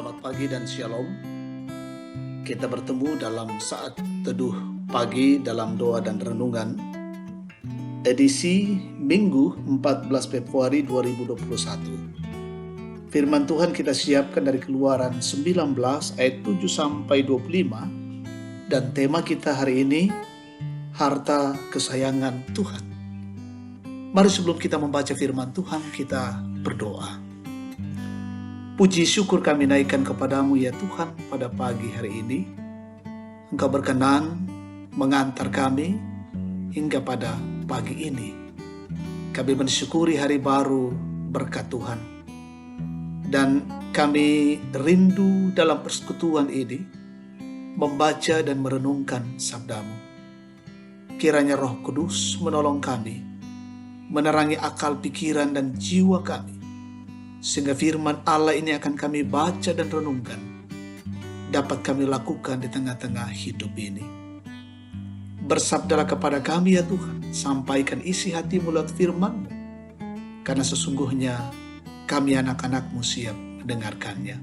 Selamat pagi dan shalom. Kita bertemu dalam saat teduh pagi dalam doa dan renungan edisi Minggu 14 Februari 2021. Firman Tuhan kita siapkan dari Keluaran 19 ayat 7 sampai 25 dan tema kita hari ini harta kesayangan Tuhan. Mari sebelum kita membaca firman Tuhan kita berdoa. Puji syukur kami naikkan kepadamu ya Tuhan pada pagi hari ini. Engkau berkenan mengantar kami hingga pada pagi ini. Kami mensyukuri hari baru berkat Tuhan. Dan kami rindu dalam persekutuan ini membaca dan merenungkan sabdamu. Kiranya Roh Kudus menolong kami, menerangi akal pikiran dan jiwa kami. Sehingga firman Allah ini akan kami baca dan renungkan, dapat kami lakukan di tengah-tengah hidup ini. Bersabdalah kepada kami ya Tuhan, sampaikan isi hati lewat firman-Mu, karena sesungguhnya kami anak-anak-Mu siap mendengarkannya.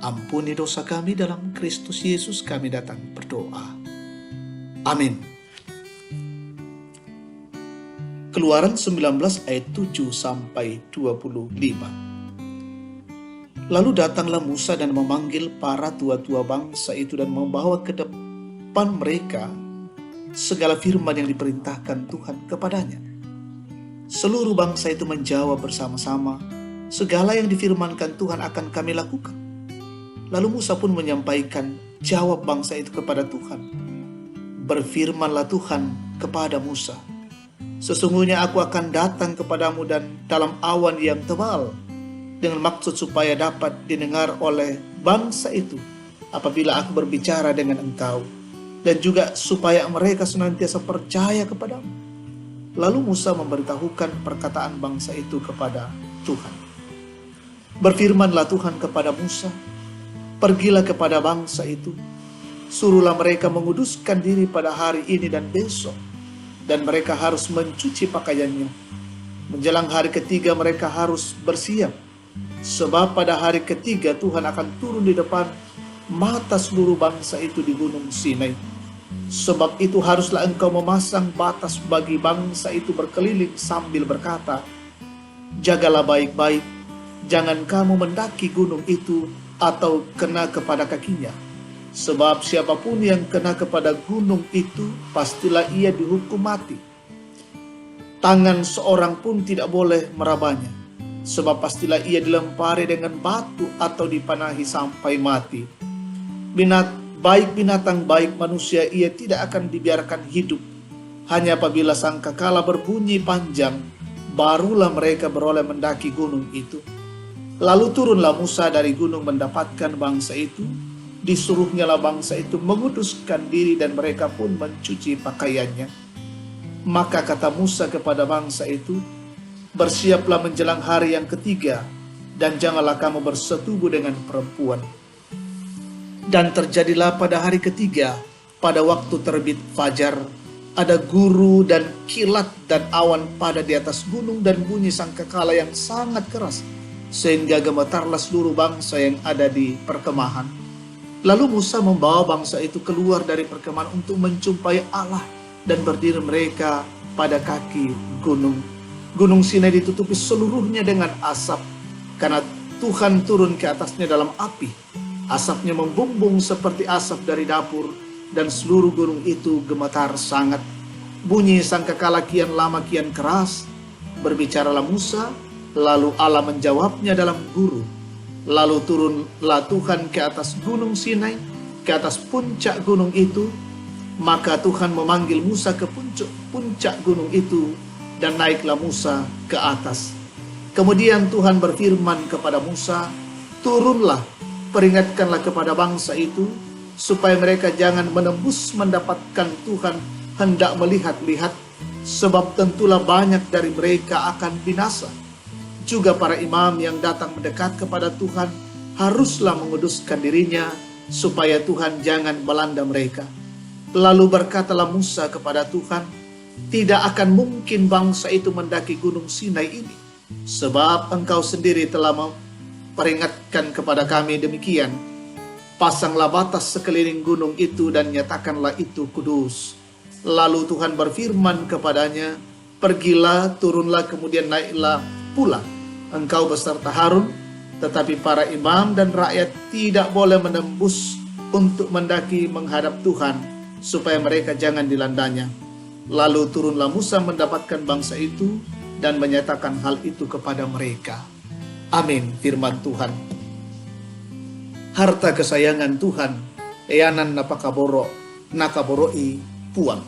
Ampuni dosa kami dalam Kristus Yesus kami datang berdoa. Amin. Keluaran 19 ayat 7 sampai 25. Lalu datanglah Musa dan memanggil para tua-tua bangsa itu dan membawa ke depan mereka segala firman yang diperintahkan Tuhan kepadanya. Seluruh bangsa itu menjawab bersama-sama, segala yang difirmankan Tuhan akan kami lakukan. Lalu Musa pun menyampaikan jawab bangsa itu kepada Tuhan. Berfirmanlah Tuhan kepada Musa, sesungguhnya aku akan datang kepadamu dan dalam awan yang tebal, dengan maksud supaya dapat didengar oleh bangsa itu apabila aku berbicara dengan engkau, dan juga supaya mereka senantiasa percaya kepadamu. Lalu Musa memberitahukan perkataan bangsa itu kepada Tuhan. Berfirmanlah Tuhan kepada Musa, pergilah kepada bangsa itu, suruhlah mereka menguduskan diri pada hari ini dan besok, dan mereka harus mencuci pakaiannya. Menjelang hari ketiga mereka harus bersiap, sebab pada hari ketiga Tuhan akan turun di depan mata seluruh bangsa itu di Gunung Sinai. Sebab itu haruslah engkau memasang batas bagi bangsa itu berkeliling sambil berkata, jagalah baik-baik, jangan kamu mendaki gunung itu atau kena kepada kakinya. Sebab siapapun yang kena kepada gunung itu, pastilah ia dihukum mati. Tangan seorang pun tidak boleh merabanya, sebab pastilah ia dilempari dengan batu atau dipanahi sampai mati. Baik binatang baik manusia ia tidak akan dibiarkan hidup. Hanya apabila sangkakala berbunyi panjang, barulah mereka beroleh mendaki gunung itu. Lalu turunlah Musa dari gunung mendapatkan bangsa itu. Disuruhnyalah bangsa itu menguduskan diri dan mereka pun mencuci pakaiannya. Maka kata Musa kepada bangsa itu, bersiaplah menjelang hari yang ketiga, dan janganlah kamu bersetubuh dengan perempuan. Dan terjadilah pada hari ketiga, pada waktu terbit fajar, ada guru dan kilat dan awan pada di atas gunung dan bunyi sangkakala yang sangat keras, sehingga gemetarlah seluruh bangsa yang ada di perkemahan. Lalu Musa membawa bangsa itu keluar dari perkemahan untuk menjumpai Allah, dan berdiri mereka pada kaki gunung. Gunung Sinai ditutupi seluruhnya dengan asap, karena Tuhan turun ke atasnya dalam api. Asapnya membumbung seperti asap dari dapur, dan seluruh gunung itu gemetar sangat. Bunyi sangkakala kian lama kian keras. Berbicaralah Musa, lalu Allah menjawabnya dalam guru. Lalu turunlah Tuhan ke atas gunung Sinai, ke atas puncak gunung itu. Maka Tuhan memanggil Musa ke puncak gunung itu, dan naiklah Musa ke atas. Kemudian Tuhan berfirman kepada Musa, turunlah, peringatkanlah kepada bangsa itu, supaya mereka jangan menembus mendapatkan Tuhan hendak melihat-lihat, sebab tentulah banyak dari mereka akan binasa. Juga para imam yang datang mendekat kepada Tuhan haruslah menguduskan dirinya, supaya Tuhan jangan melanda mereka. Lalu berkatalah Musa kepada Tuhan, tidak akan mungkin bangsa itu mendaki gunung Sinai ini, sebab engkau sendiri telah peringatkan kepada kami demikian, pasanglah batas sekeliling gunung itu dan nyatakanlah itu kudus. Lalu Tuhan berfirman kepadanya, pergilah, turunlah, kemudian naiklah pula engkau beserta Harun, tetapi para imam dan rakyat tidak boleh menembus untuk mendaki menghadap Tuhan, supaya mereka jangan dilandanya. Lalu turunlah Musa mendapatkan bangsa itu dan menyatakan hal itu kepada mereka. Amin, firman Tuhan. Harta kesayangan Tuhan, eanan napakaboro, nakaboroi puang.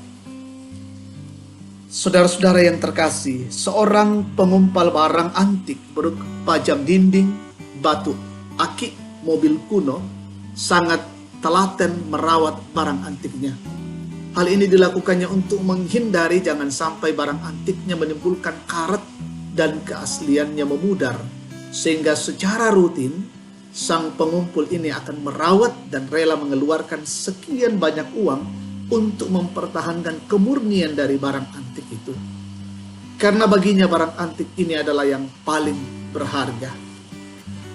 Saudara-saudara yang terkasih, seorang pengumpal barang antik berupa jam dinding, batu akik, mobil kuno, sangat telaten merawat barang antiknya. Hal ini dilakukannya untuk menghindari jangan sampai barang antiknya menimbulkan karat dan keasliannya memudar, sehingga secara rutin sang pengumpul ini akan merawat dan rela mengeluarkan sekian banyak uang untuk mempertahankan kemurnian dari barang antik itu. Karena baginya barang antik ini adalah yang paling berharga.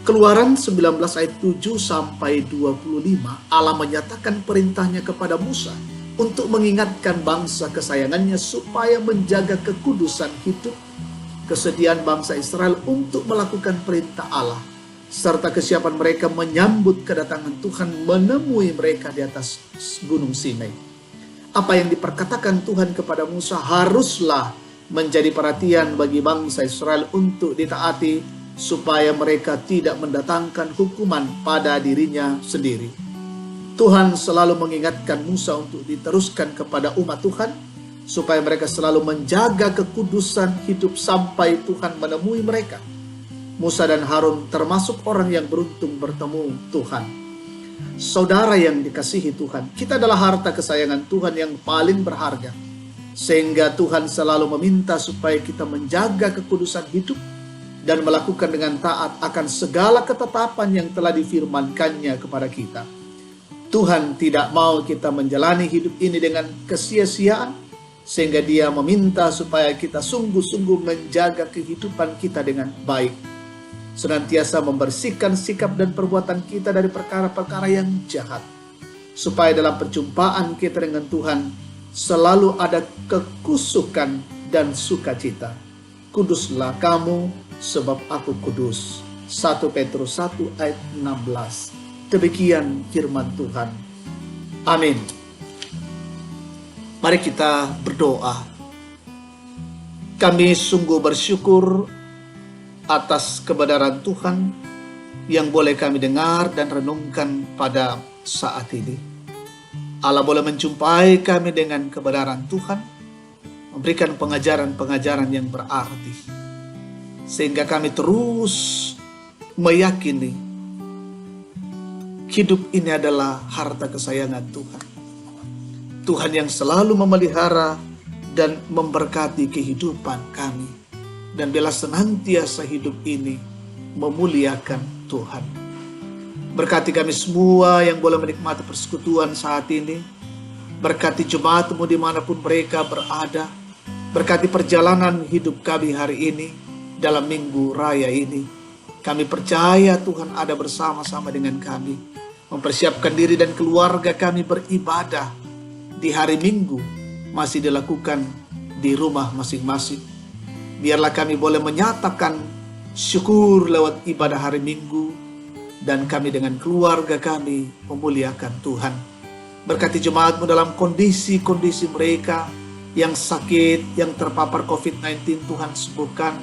Keluaran 19 ayat 7 sampai 25, Allah menyatakan perintahnya kepada Musa untuk mengingatkan bangsa kesayangannya supaya menjaga kekudusan hidup, kesediaan bangsa Israel untuk melakukan perintah Allah, serta kesiapan mereka menyambut kedatangan Tuhan menemui mereka di atas gunung Sinai. Apa yang diperkatakan Tuhan kepada Musa haruslah menjadi perhatian bagi bangsa Israel untuk ditaati, supaya mereka tidak mendatangkan hukuman pada dirinya sendiri. Tuhan selalu mengingatkan Musa untuk diteruskan kepada umat Tuhan, supaya mereka selalu menjaga kekudusan hidup sampai Tuhan menemui mereka. Musa dan Harun termasuk orang yang beruntung bertemu Tuhan. Saudara yang dikasihi Tuhan, kita adalah harta kesayangan Tuhan yang paling berharga. Sehingga Tuhan selalu meminta supaya kita menjaga kekudusan hidup dan melakukan dengan taat akan segala ketetapan yang telah difirmankannya kepada kita. Tuhan tidak mau kita menjalani hidup ini dengan kesia-siaan, sehingga Dia meminta supaya kita sungguh-sungguh menjaga kehidupan kita dengan baik, senantiasa membersihkan sikap dan perbuatan kita dari perkara-perkara yang jahat, supaya dalam perjumpaan kita dengan Tuhan selalu ada kekusukan dan sukacita. Kuduslah kamu, sebab aku kudus. 1 Petrus 1 ayat 16. Demikian firman Tuhan. Amin. Mari kita berdoa. Kami sungguh bersyukur atas kebenaran Tuhan yang boleh kami dengar dan renungkan pada saat ini. Allah boleh menjumpai kami dengan kebenaran Tuhan, memberikan pengajaran-pengajaran yang berarti, sehingga kami terus meyakini hidup ini adalah harta kesayangan Tuhan. Tuhan yang selalu memelihara dan memberkati kehidupan kami, dan bila senantiasa hidup ini memuliakan Tuhan. Berkati kami semua yang boleh menikmati persekutuan saat ini. Berkati jemaatmu dimanapun mereka berada. Berkati perjalanan hidup kami hari ini dalam minggu raya ini. Kami percaya Tuhan ada bersama-sama dengan kami, mempersiapkan diri dan keluarga kami beribadah di hari Minggu masih dilakukan di rumah masing-masing. Biarlah kami boleh menyatakan syukur lewat ibadah hari Minggu, dan kami dengan keluarga kami memuliakan Tuhan. Berkati jemaatmu dalam kondisi-kondisi mereka yang sakit, yang terpapar COVID-19, Tuhan sembuhkan.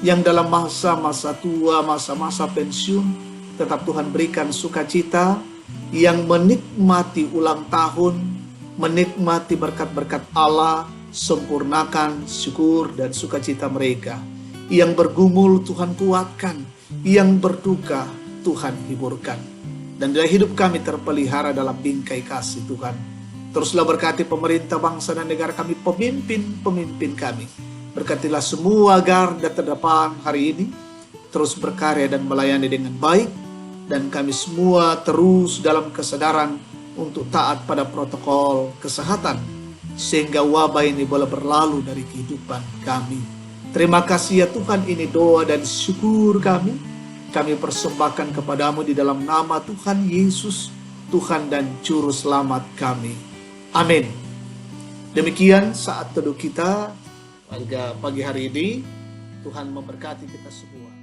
Yang dalam masa-masa tua, masa-masa pensiun, tetap Tuhan berikan sukacita. Yang menikmati ulang tahun, menikmati berkat-berkat Allah, sempurnakan syukur dan sukacita mereka. Yang bergumul Tuhan kuatkan, yang berduka Tuhan hiburkan. Dan bila hidup kami terpelihara dalam bingkai kasih Tuhan, teruslah berkati pemerintah bangsa dan negara kami, pemimpin kami. Berkatilah semua garda terdepan hari ini, terus berkarya dan melayani dengan baik. Dan kami semua terus dalam kesadaran untuk taat pada protokol kesehatan, sehingga wabah ini boleh berlalu dari kehidupan kami. Terima kasih ya Tuhan, ini doa dan syukur kami. kami persembahkan kepadamu di dalam nama Tuhan Yesus, Tuhan dan Juru Selamat kami. Amin. Demikian saat teduh kita pada pagi hari ini. Tuhan memberkati kita semua.